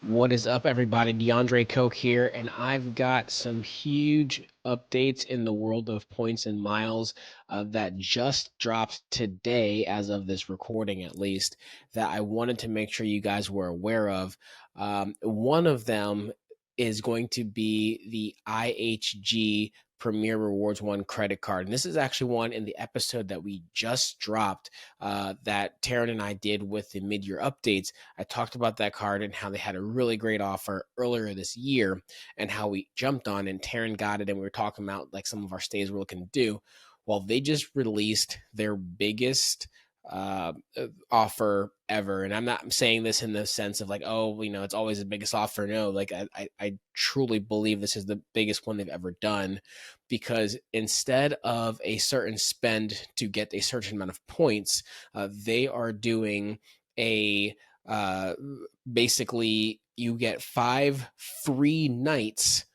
What is up, everybody? DeAndre Coke here, and I've got some huge updates in the world of points and miles that just dropped today, as of this recording at least, that I wanted to make sure you guys were aware of. One of them is going to be the IHG Premier Rewards One credit card. And this is actually one in the episode that we just dropped that Taryn and I did with the mid-year updates. I talked about that card and how they had a really great offer earlier this year and how we jumped on, and Taryn got it, and we were talking about like some of our stays we're looking to do. Well, they just released their biggest uh, offer ever. And I'm not saying this in the sense of like, oh, it's always the biggest offer. No, like I truly believe this is the biggest one they've ever done, because instead of a certain spend to get a certain amount of points, they are doing a uh, basically you get 5 free nights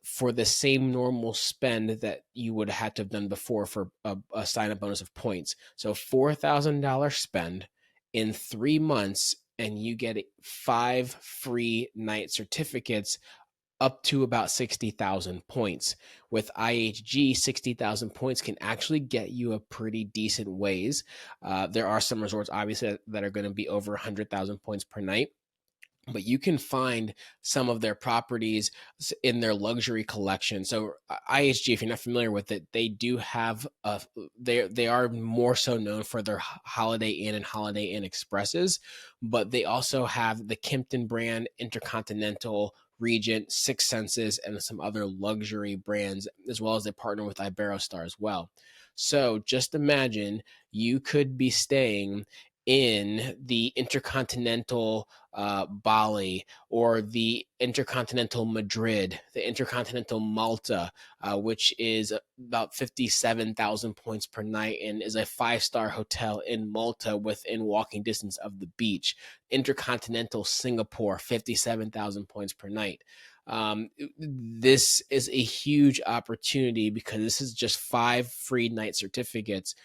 for the same normal spend that you would have had to have done before for a sign-up bonus of points. So $4,000 spend in 3 months, and you get 5 free night certificates up to about 60,000 points. With IHG, 60,000 points can actually get you a pretty decent ways. There are some resorts, obviously, that are going to be over 100,000 points per night, but you can find some of their properties in their luxury collection. So IHG, if you're not familiar with it, they do have they are more so known for their Holiday Inn and Holiday Inn Expresses, but they also have the Kimpton brand, InterContinental, Regent, Six Senses, and some other luxury brands, as well as they partner with Iberostar as well. So just imagine you could be staying in the InterContinental Bali, or the InterContinental Madrid, the InterContinental Malta, which is about 57,000 points per night and is a 5-star hotel in Malta within walking distance of the beach. InterContinental Singapore, 57,000 points per night. This is a huge opportunity because this is just 5 free night certificates.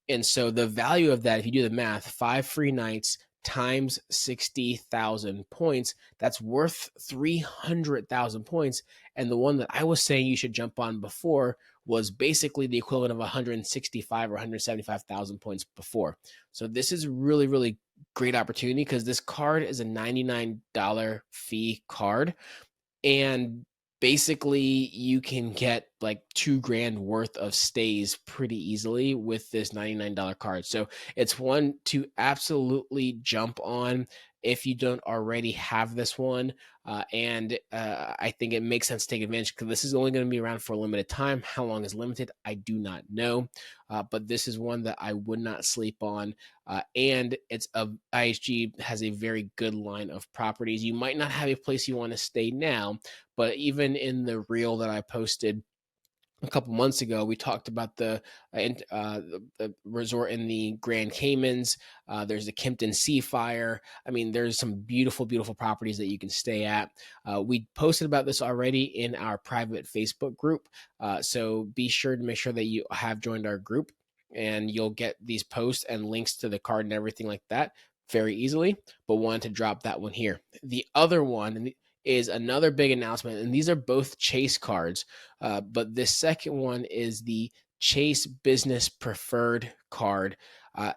And so the value of that, if you do the math, 5 free nights times 60,000 points, that's worth 300,000 points. And the one that I was saying you should jump on before was basically the equivalent of 165 or 175,000 points before. So this is really, really great opportunity because this card is a $99 fee card. And basically you can get like $2,000 worth of stays pretty easily with this $99 card. So it's one to absolutely jump on if you don't already have this one. And I think it makes sense to take advantage because this is only going to be around for a limited time. How long is limited, I do not know. But this is one that I would not sleep on. And IHG has a very good line of properties. You might not have a place you want to stay now, but even in the reel that I posted a couple months ago, we talked about the resort in the Grand Caymans. There's the Kimpton Seafire. I mean, there's some beautiful, beautiful properties that you can stay at. We posted about this already in our private Facebook group. So be sure to make sure that you have joined our group, and you'll get these posts and links to the card and everything like that very easily. But wanted to drop that one here. The other one is another big announcement, and these are both Chase cards, but this second one is the Chase Business Preferred card,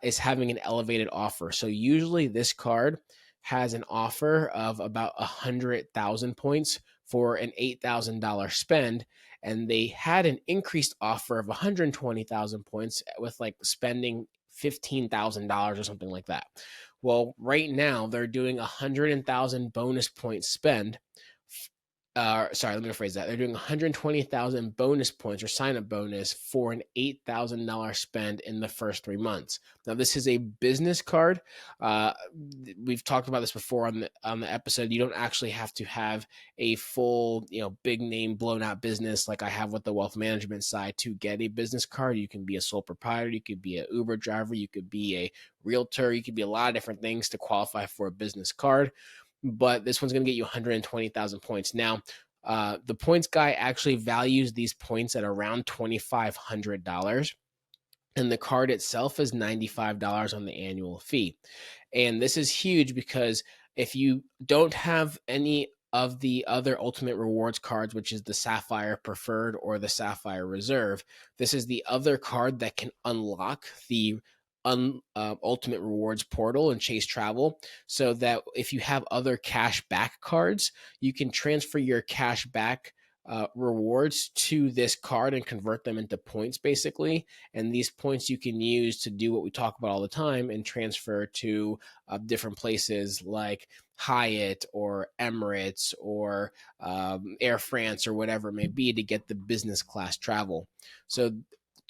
is having an elevated offer. So usually this card has an offer of about 100,000 points for an $8,000 spend, and they had an increased offer of 120,000 points with like spending $15,000 or something like that. Well, right now they're doing 100,000 bonus points spend. Sorry, let me rephrase that. They're doing 120,000 bonus points or sign-up bonus for an $8,000 spend in the first 3 months. Now, this is a business card. We've talked about this before on the episode. You don't actually have to have a full, big name blown out business like I have with the wealth management side to get a business card. You can be a sole proprietor. You could be an Uber driver. You could be a realtor. You could be a lot of different things to qualify for a business card. But this one's going to get you 120,000 points. Now, the points guy actually values these points at around $2,500. And the card itself is $95 on the annual fee. And this is huge because If you don't have any of the other Ultimate Rewards cards, which is the Sapphire Preferred or the Sapphire Reserve, this is the other card that can unlock the Ultimate Rewards portal and Chase Travel, so that if you have other cash back cards, you can transfer your cash back rewards to this card and convert them into points, basically. And these points you can use to do what we talk about all the time and transfer to different places like Hyatt or Emirates or Air France or whatever it may be to get the business class travel. So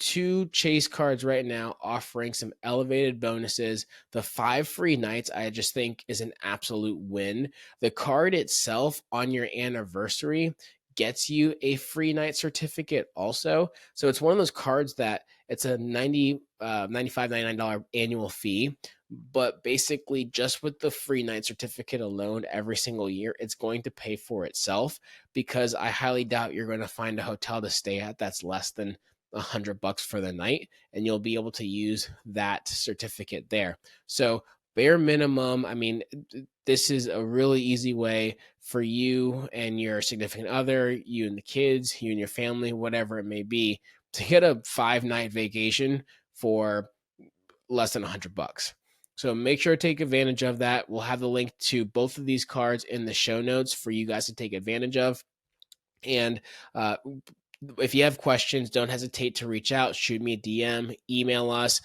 two Chase cards right now offering some elevated bonuses. The 5 free nights, I just think, is an absolute win. The card itself on your anniversary gets you a free night certificate also. So it's one of those cards that it's a $95, $99 annual fee. But basically, just with the free night certificate alone every single year, it's going to pay for itself, because I highly doubt you're going to find a hotel to stay at that's less than $100 for the night, and you'll be able to use that certificate there. So bare minimum, I mean, this is a really easy way for you and your significant other, you and the kids, you and your family, whatever it may be, to get a 5-night vacation for less than $100. So make sure to take advantage of that. We'll have the link to both of these cards in the show notes for you guys to take advantage of. And if you have questions, don't hesitate to reach out, shoot me a DM, email us.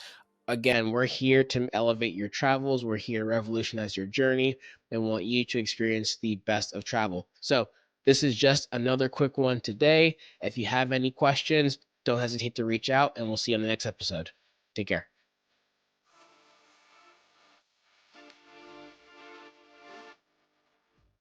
Again, we're here to elevate your travels. We're here to revolutionize your journey and want you to experience the best of travel. So this is just another quick one today. If you have any questions, don't hesitate to reach out, and we'll see you on the next episode. Take care.